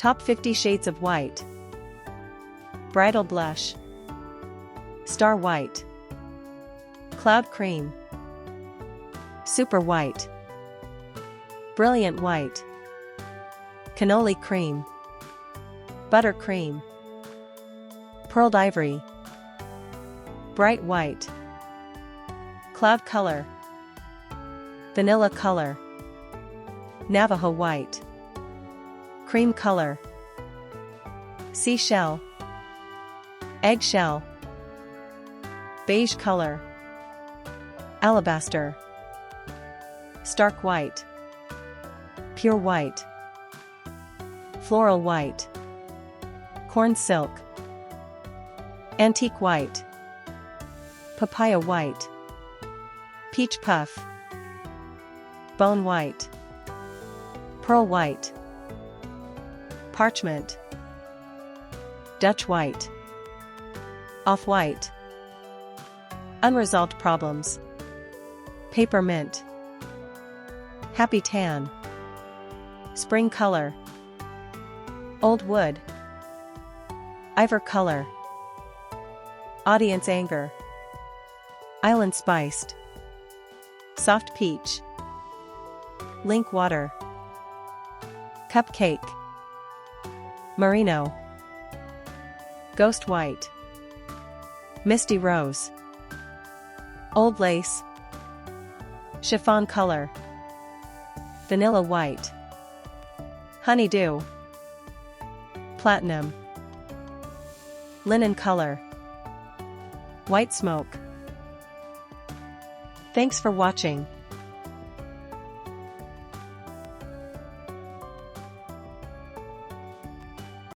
Top 50 shades of white. Bridal blush. Star white. Cloud cream. Super white. Brilliant white. Cannoli cream. Buttercream. Pearled ivory. Bright white. Cloud color. Vanilla color. Navajo white. Cream color. Seashell. Eggshell. Beige color. Alabaster. Stark white. Pure white. Floral white. Corn silk. Antique white. Papaya white. Peach puff. Bone white. Pearl white. Parchment. Dutch white. Off-white. Unresolved problems. Papermint. Happy tan. Spring color. Old wood. Ivory color. Audience anger. Island spiced. Soft peach. Link water. Cupcake. Merino. Ghost white. Misty rose. Old lace. Chiffon color. Vanilla white. Honeydew. Platinum. Linen color. White smoke. Thanks for watching.